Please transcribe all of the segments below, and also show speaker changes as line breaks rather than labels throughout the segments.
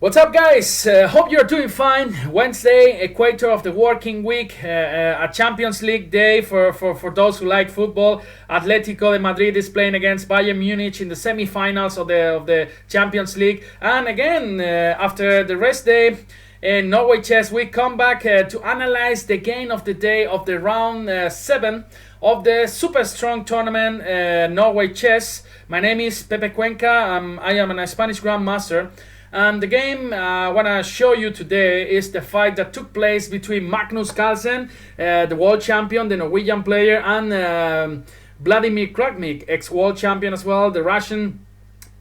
What's up, guys? Hope you're doing fine. Wednesday, equator of the working week, a Champions League day for those who like football. Atletico de Madrid is playing against Bayern Munich in the semi-finals of the Champions League. And again, after the rest day in Norway Chess, we come back to analyze the game of the day of the round 7 of the super strong tournament, Norway Chess. My name is Pepe Cuenca. I am a Spanish Grandmaster. And the game I want to show you today is the fight that took place between Magnus Carlsen, the world champion, the Norwegian player, and Vladimir Kramnik, ex-world champion as well, the Russian.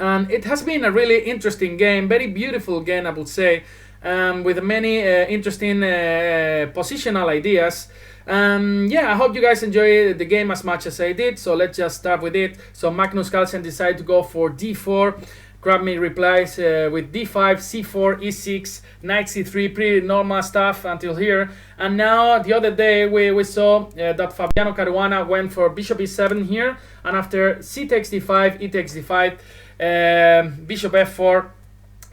And it has been a really interesting game, very beautiful game, I would say, with many interesting positional ideas. I hope you guys enjoy the game as much as I did. So let's just start with it. So Magnus Carlsen decided to go for d4. Kramnik replies with d5, c4, e6, knight c3, pretty normal stuff until here. And now the other day we saw that Fabiano Caruana went for bishop e7 here, and after c takes d5, e takes d5, bishop f4,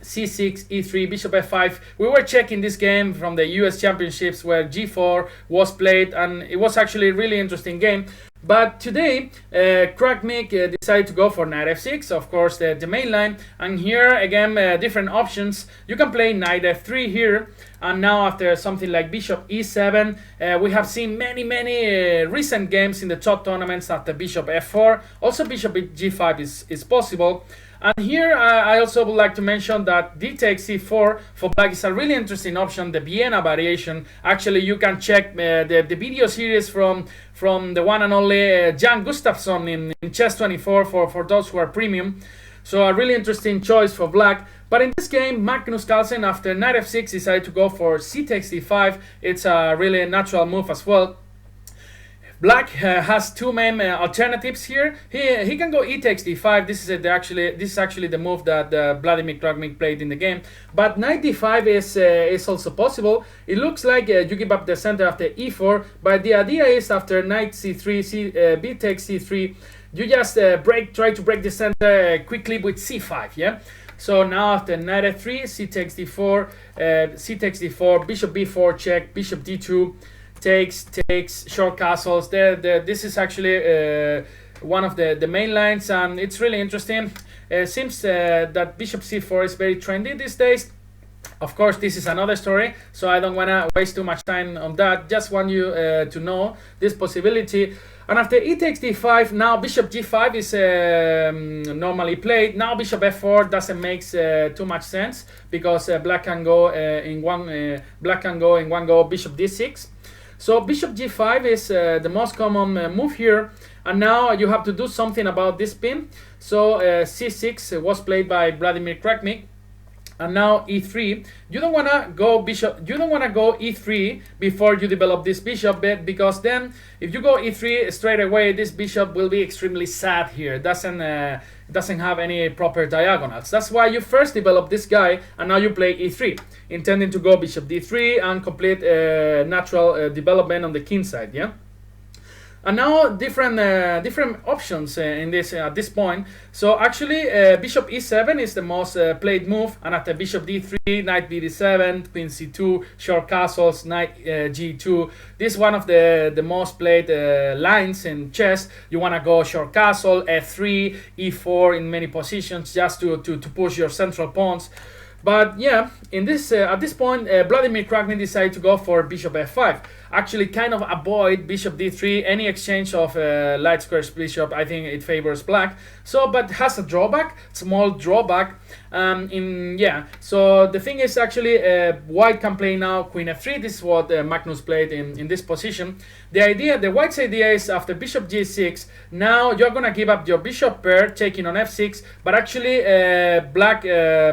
c6, e3, bishop f5. We were checking this game from the US Championships where g4 was played, and it was actually a really interesting game. But today, Kramnik decided to go for knight f6, of course, the main line. And here, again, different options. You can play knight f3 here. And now after something like bishop e7, we have seen many recent games in the top tournaments after bishop f4. Also, bishop g5 is possible. And here I also would like to mention that d takes c4 for black is a really interesting option, the Vienna variation. Actually, you can check the video series from the one and only Jan Gustafsson in Chess 24 for those who are premium. So a really interesting choice for black. But in this game, Magnus Carlsen, after knight f6, decided to go for c takes d5. It's a really natural move as well. Black has two main alternatives here. He can go e takes d5. This is actually the move that Vladimir Kramnik played in the game. But knight d5 is also possible. It looks like you give up the center after e4. But the idea is after knight c3, b takes c3, you just try to break the center quickly with c5. Yeah. So now after knight f3, c takes d4, bishop b4 check, bishop d2. Takes short castles. This is actually one of the main lines, and it's really interesting. Seems that bishop c4 is very trendy these days. Of course, this is another story, so I don't want to waste too much time on that. Just want you to know this possibility. And after e takes d5, now bishop g5 is normally played. Now bishop f4 doesn't make too much sense because black can go in one go bishop d6. So bishop g5 is the most common move here, and now you have to do something about this pin. So c6 was played by Vladimir Kramnik, and now e3. You don't wanna go e3 before you develop this bishop, because then if you go e3 straight away, this bishop will be extremely sad here. It doesn't have any proper diagonals. That's why you first develop this guy, and now you play e3, intending to go bishop d3 and complete natural development on the king side. Yeah. And now different options in this at this point. So actually, bishop e7 is the most played move, and after bishop d3, knight bd7, queen c2, short castles, knight g2. This is one of the most played lines in chess. You want to go short castle, f3, e4 in many positions just to push your central pawns. But yeah, in this at this point, Vladimir Kramnik decided to go for bishop f5. Actually, kind of avoid bishop d3. Any exchange of light squares bishop, I think it favors black. So, but has a drawback, small drawback. So the thing is actually, white can play now queen f3. This is what Magnus played in this position. The white's idea is after bishop g6, now you're gonna give up your bishop pair, taking on f6. But actually, black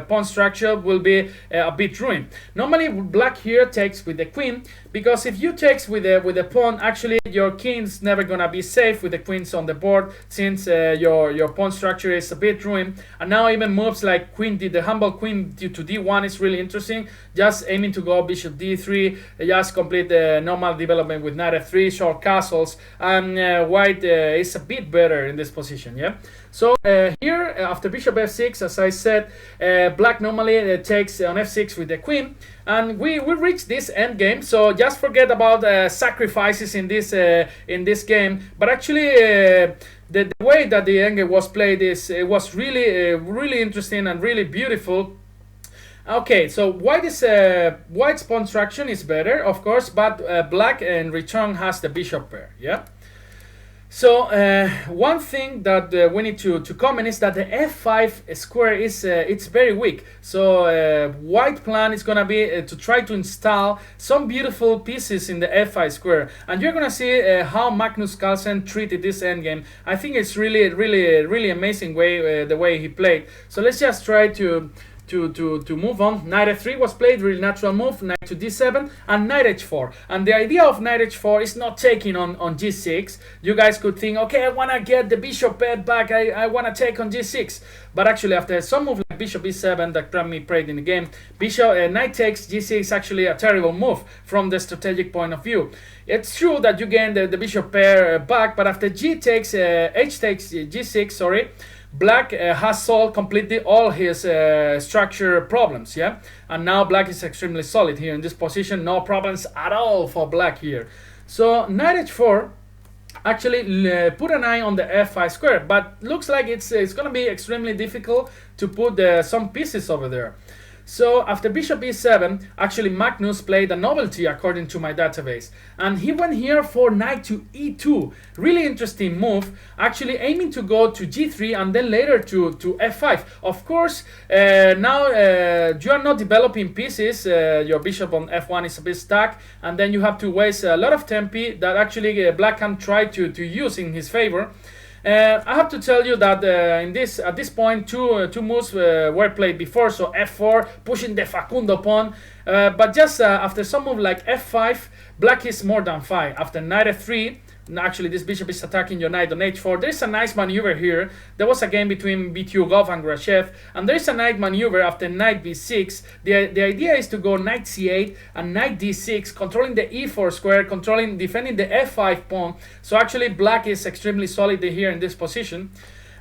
pawn structure will be a bit ruined. Normally, black here takes with the queen, because if you takes with the pawn, actually your king's never gonna be safe with the queens on the board, since your pawn structure is a bit ruined. And now even moves like the humble queen to d1 is really interesting. Just aiming to go bishop d3, just complete the normal development with knight f3, short castles, and white is a bit better in this position. Yeah. So here, after bishop f6, as I said, black normally takes on f6 with the queen, and we reach this endgame. So just forget about sacrifices in this game. But actually, the way that the endgame was played was really interesting and really beautiful. Okay, so white's pawn instruction is better, of course, but black in return has the bishop pair. Yeah. So one thing that we need to comment is that the f5 square is it's very weak. So white plan is gonna be to try to install some beautiful pieces in the f5 square, and you're gonna see how Magnus Carlsen treated this endgame. I think it's really amazing way the way he played. So let's just try to move on. Knight f3 was played, really natural move. Knight to d7 and knight h4. And the idea of knight h4 is not taking on g6. You guys could think, okay, I want to get the bishop pair back, I want to take on g6. But actually, after some move like bishop e7 that Kramnik played in the game, knight takes g6 is actually a terrible move from the strategic point of view. It's true that you gain the bishop pair back, but after h takes g6, sorry, black has solved completely all his structure problems, yeah? And now black is extremely solid here in this position. No problems at all for black here. So knight h4 actually put an eye on the f5 square, but looks like it's going to be extremely difficult to put some pieces over there. So after bishop e7, actually Magnus played a novelty according to my database, and he went here for knight to e2. Really interesting move, actually aiming to go to g3 and then later to f5. Of course, now you are not developing pieces. Your bishop on f1 is a bit stuck, and then you have to waste a lot of tempi that actually black can try to use in his favor. I have to tell you that at this point, two moves were played before. So f4, pushing the Facundo pawn, but just after some move like f5, black is more than fine. After knight f3, actually this bishop is attacking your knight on h4. There's a nice maneuver here. There was a game between Bityugov and Grashev, and there's a knight maneuver after knight b6. The idea is to go knight c8 and knight d6, controlling the e4 square, defending the f5 pawn. So actually black is extremely solid here in this position.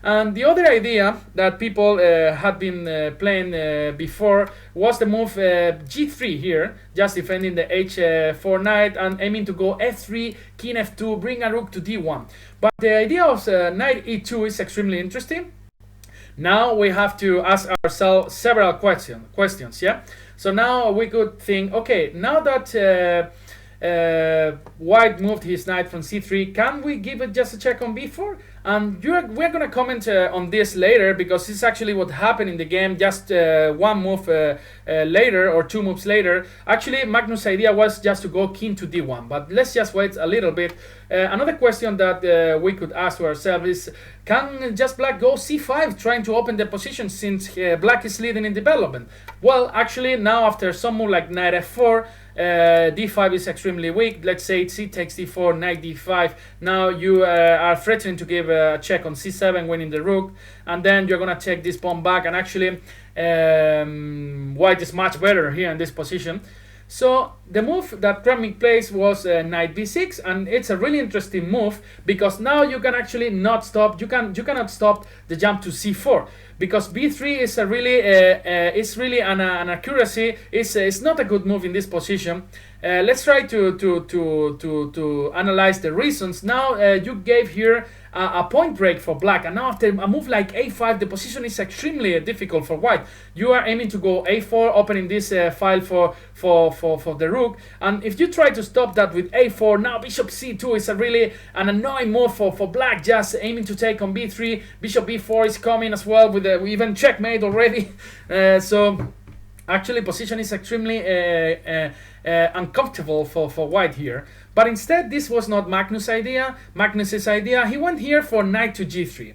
And the other idea that people had been playing before was the move g3 here, just defending the h4 knight and aiming to go f3, king f2, bring a rook to d1. But the idea of knight e2 is extremely interesting. Now we have to ask ourselves several questions, yeah? So now we could think, okay, now that white moved his knight from c3, can we give it just a check on b4? And we're going to comment on this later, because it's actually what happened in the game just one move later or two moves later. Actually, Magnus' idea was just to go king to d1, but let's just wait a little bit. Another question that we could ask to ourselves is, can just black go c5, trying to open the position since black is leading in development? Well, actually, now after some move like knight f4, d5 is extremely weak. Let's say c takes d4, knight d5. Now you are threatening to give a check on c7, winning the rook, and then you're gonna take this pawn back, and actually white is much better here in this position. So the move that Kramnik plays was knight b6, and it's a really interesting move because now you can actually not stop. You cannot stop the jump to c4 because b3 is a really it's really an accuracy. It's not a good move in this position. Let's try to analyze the reasons. Now you gave here a point break for black, and now after a move like a5, the position is extremely difficult for white. You are aiming to go a4, opening this file for the rook, and if you try to stop that with a4, now bishop c2 is a really an annoying move for black, just aiming to take on b3. Bishop b4 is coming as well with even checkmate already. So actually position is extremely uncomfortable for white here. But instead, this was not Magnus' idea. Magnus's idea, he went here for knight to g3,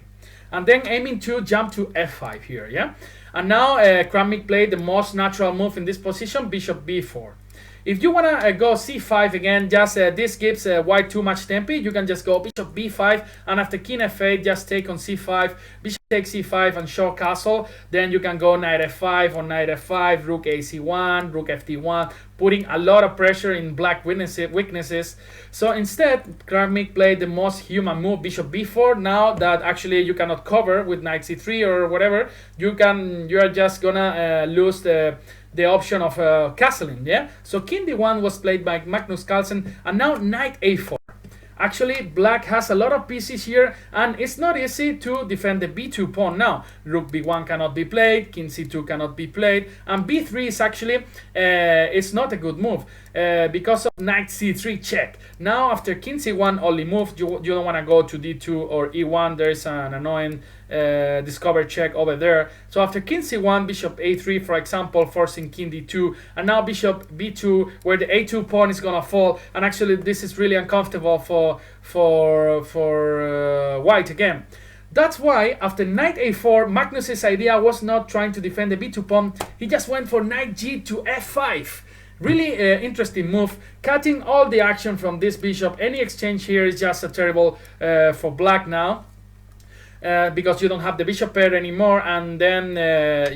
and then aiming to jump to f5 here, yeah? And now Kramnik played the most natural move in this position, bishop b4. If you wanna go c5 again, just this gives white too much tempo. You can just go bishop b5, and after king f8, just take on c5, bishop takes c5 and show castle. Then you can go knight f5 or knight f5, rook ac1, rook fd1, putting a lot of pressure in black weaknesses. So instead, Kramnik played the most human move, bishop b4. Now that actually you cannot cover with knight c3 or whatever, you are just gonna lose the option of castling. Yeah. So king d1 was played by Magnus Carlsen, and now knight a4. Actually, black has a lot of pieces here, and it's not easy to defend the b2 pawn now. Rook b1 cannot be played, king c2 cannot be played, and b3 is actually it's not a good move because of knight c3 check. Now after king c1 only move, you don't want to go to d2 or e1. There is an annoying discover check over there. So after king c1, bishop a3, for example, forcing king d2, and now bishop b2, where the a2 pawn is gonna fall. And actually, this is really uncomfortable for white again. That's why after knight a4, Magnus's idea was not trying to defend the b2 pawn. He just went for knight g to f5. Really interesting move, cutting all the action from this bishop. Any exchange here is just a terrible for black now. Because you don't have the bishop pair anymore, and then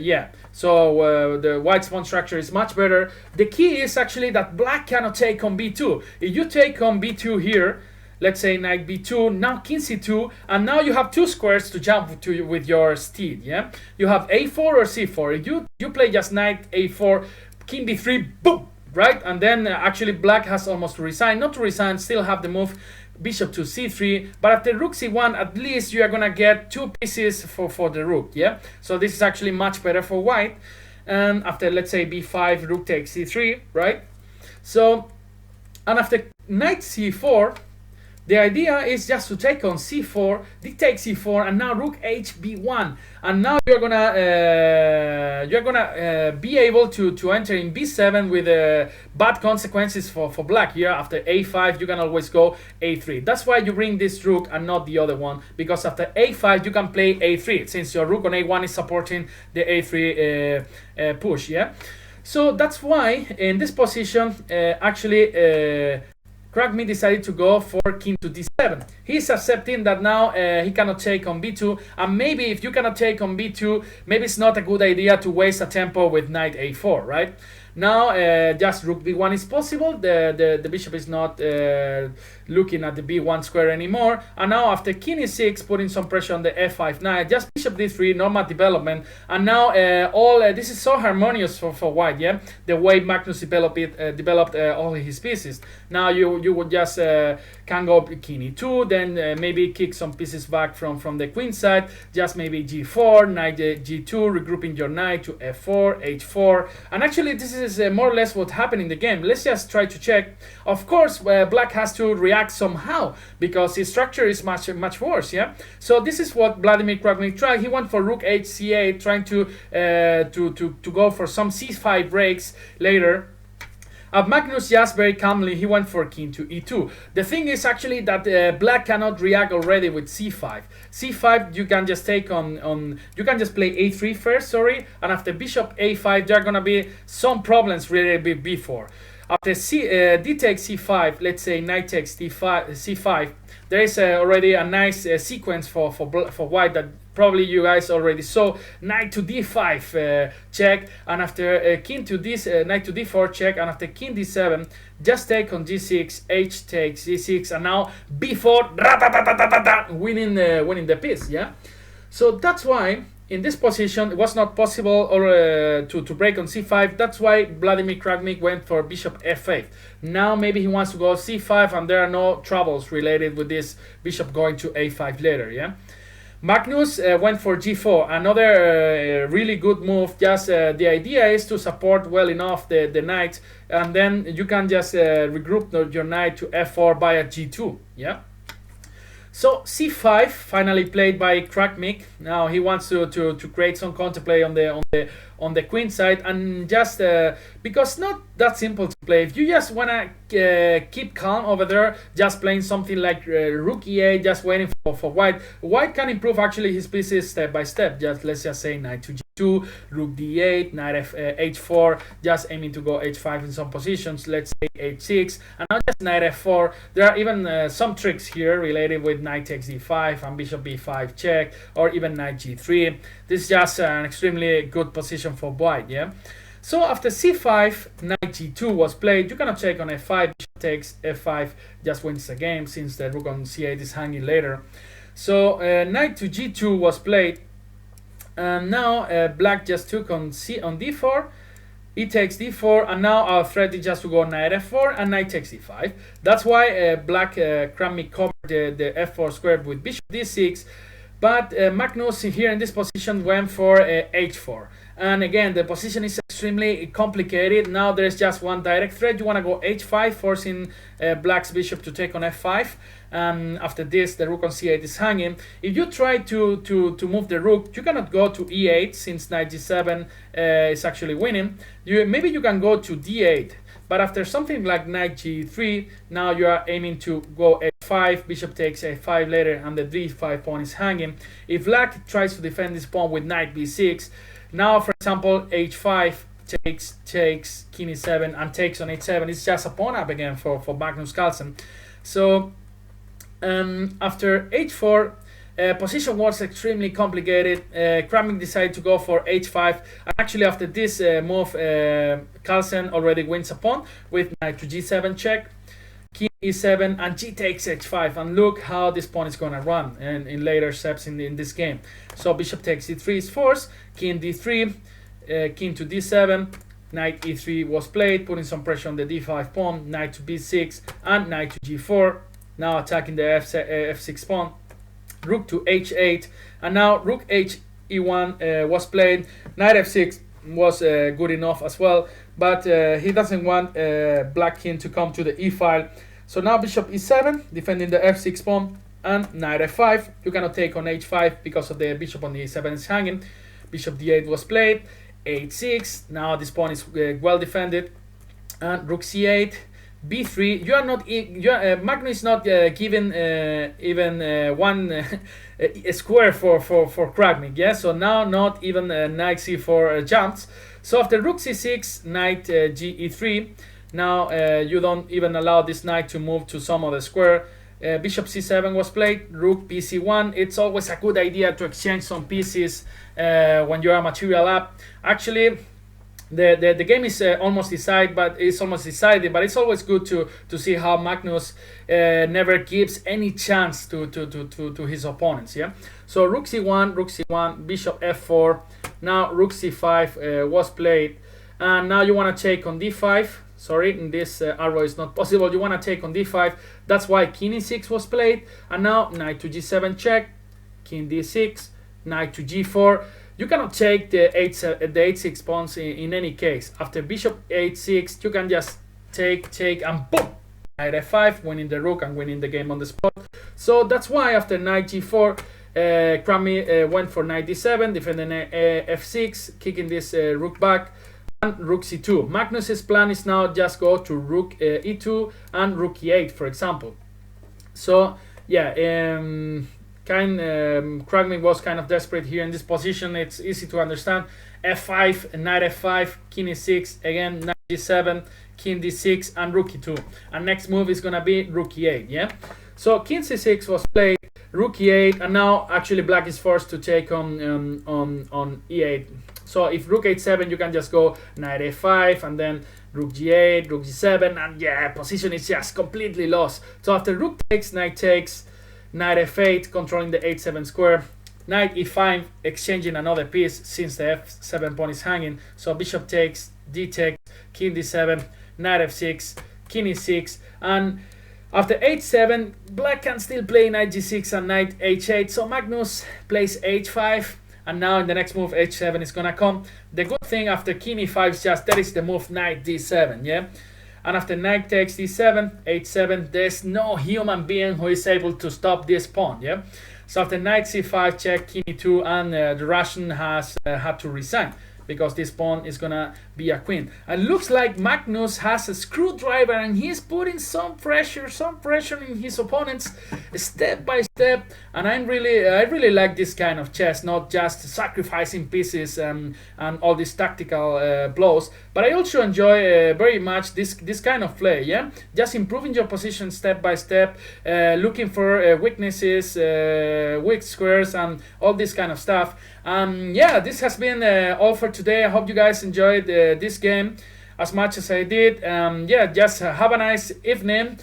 yeah, so the white's pawn structure is much better. The key is actually that black cannot take on b2. If you take on b2 here, let's say knight b2, now king c2, and now you have two squares to jump to with your steed. Yeah, you have a4 or c4. If you play just knight a4, king b3, boom, right, and then actually black has almost to resign, not to resign, still have the move bishop to c3, but after rook c1, at least you are gonna get two pieces for the rook. Yeah, so this is actually much better for white. And after, let's say, b5, rook takes c3, right? So, and after knight c4, the idea is just to take on c4, dictate c4, and now rook h b1, and now you're gonna be able to enter in b7 with bad consequences for black. Here after a5, you can always go a3. That's why you bring this rook and not the other one, because after a5 you can play a3 since your rook on a1 is supporting the a3 push. Yeah, so that's why in this position actually Kramnik decided to go for king to d7. He's accepting that now he cannot take on b2, and maybe if you cannot take on b2, maybe it's not a good idea to waste a tempo with knight a4, right? Now just rook b1 is possible. The bishop is not looking at the b1 square anymore, and now after king e6, putting some pressure on the f5 knight, just bishop d3, normal development, and now this is so harmonious for white. Yeah, the way Magnus developed all his pieces. Now you would just can go king e2, then maybe kick some pieces back from the queen side, just maybe g4, knight g2, regrouping your knight to f4, h4, and actually this is more or less what happened in the game. Let's just try to check. Of course, black has to react somehow because his structure is much worse. Yeah. So this is what Vladimir Kramnik tried. He went for rook h c8, trying to go for some c5 breaks later. Magnus just very calmly, he went for king to e2. The thing is actually that black cannot react already with c5. c5 you can just take on you can just play a3 first, sorry, and after bishop a5 there are gonna be some problems related with b4. After d takes c5, let's say knight takes c5, there is already a nice sequence for white that probably you guys already saw. Knight to d5 check, and after king to this knight to d4 check, and after king d7 just take on g6, h takes g6, and now b4 winning the piece. Yeah, so that's why in this position it was not possible to break on c5. That's why Vladimir Kramnik went for bishop f8. Now maybe he wants to go c5, and there are no troubles related with this bishop going to a5 later. Yeah, Magnus went for g4, another really good move. Just the idea is to support well enough the knight, and then you can just regroup your knight to f4 via g2. Yeah. So c5 finally played by Kramnik. Now he wants to create some counterplay on the queen side, and just because not that simple to play. If you just wanna keep calm over there, just playing something like rook e8, just waiting for white. White can improve actually his pieces step by step. Just let's just say knight to g2, rook d8, knight h4, just aiming to go h5 in some positions. Let's say h6, and now just knight f4. There are even some tricks here related with knight takes d5 and bishop b5 check, or even knight g3. This is just an extremely good position for white. Yeah. So after c5, knight g2 was played. You cannot check on f5. Bishop takes f5, just wins the game since the rook on c8 is hanging later. So knight to g2 was played, and now black just took on d4. E takes d4, and now our threat is just to go knight f4 and knight takes d5. That's why black Kramnik covered the f4 square with bishop d6. But Magnus here in this position went for h4. And again, the position is extremely complicated. Now there's just one direct threat. You want to go h5, forcing black's bishop to take on f5. After this, the rook on c8 is hanging. If you try to move the rook, you cannot go to e8 since knight g7 is actually winning. Maybe you can go to d8. But after something like knight g3, now you are aiming to go h5, bishop takes a5 later, and the d5 pawn is hanging. If black tries to defend this pawn with knight b6, now for example h5 takes king e7 and takes on h7, it's just a pawn up again for Magnus Carlsen. So after h4, position was extremely complicated. Kramnik decided to go for h5, and actually after this move, Carlsen already wins a pawn with knight to g7 check, king e7, and g takes h5. And look how this pawn is gonna run in later steps in this game. So bishop takes e3 is forced, king d3, king to d7, knight e3 was played, putting some pressure on the d5 pawn, knight to b6, and knight to g4. Now attacking the f6 pawn. Rook to h8, and now rook e1 was played. Knight f6 was good enough as well, but he doesn't want black king to come to the e file. So now bishop e7, defending the f6 pawn, and knight f5. You cannot take on h5 because of the bishop on the e7 is hanging. Bishop d8 was played, h6. Now this pawn is well defended, and rook c8. b3. You are not. Magnus is not giving even one square for Kramnik. Yeah. So now not even knight c4 jumps. So after rook c6, knight ge3. Now you don't even allow this knight to move to some other square. Bishop c7 was played. Rook bc1. It's always a good idea to exchange some pieces when you are material up. Actually, the game is almost decided, but it's always good to see how Magnus never gives any chance to his opponents. Yeah. So rook c1, bishop f4. Now rook c5 was played, and now you want to take on d5. Sorry, in this arrow is not possible. You want to take on d5. That's why king e6 was played, and now knight to g7 check, king d6, knight to g4. You cannot take the h6 pawns in any case. After bishop h6, you can just take, and boom! Knight f5, winning the rook and winning the game on the spot. So that's why after knight g4, Kramnik went for knight d7, defending f6, kicking this rook back, and rook c2. Magnus's plan is now just go to rook e2 and rook e8, for example. So yeah, Kramnik was kind of desperate here in this position. It's easy to understand. f5, knight f5, king e6, again knight g7, king d6, and rook e2. And next move is gonna be rook e8. Yeah. So king c6 was played, rook e8, and now actually black is forced to take on e8. So if rook h7, you can just go knight a5 and then rook g8, rook g7, and yeah, position is just completely lost. So after rook takes, knight takes, knight f8, controlling the h7 square, knight e5, exchanging another piece since the f7 pawn is hanging. So bishop takes, d takes, king d7, knight f6, king e6, and after h7, black can still play knight g6 and knight h8. So Magnus plays h5, and now in the next move h7 is gonna come. The good thing after king e5 is just that is the move knight d7. Yeah. And after knight takes d7, h7, there's no human being who is able to stop this pawn. Yeah. So after knight c5 check, king e2, and the Russian has had to resign because this pawn is gonna be a queen. And looks like Magnus has a screwdriver and he's putting some pressure in his opponents step by step. And I really like this kind of chess, not just sacrificing pieces and all these tactical blows, but I also enjoy very much this kind of play. Yeah, just improving your position step by step, looking for weaknesses, weak squares, and all this kind of stuff. Yeah, this has been all for today. I hope you guys enjoyed this game as much as I did. Yeah, just have a nice evening.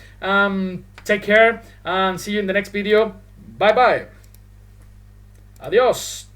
Take care and see you in the next video. Bye bye. Adios.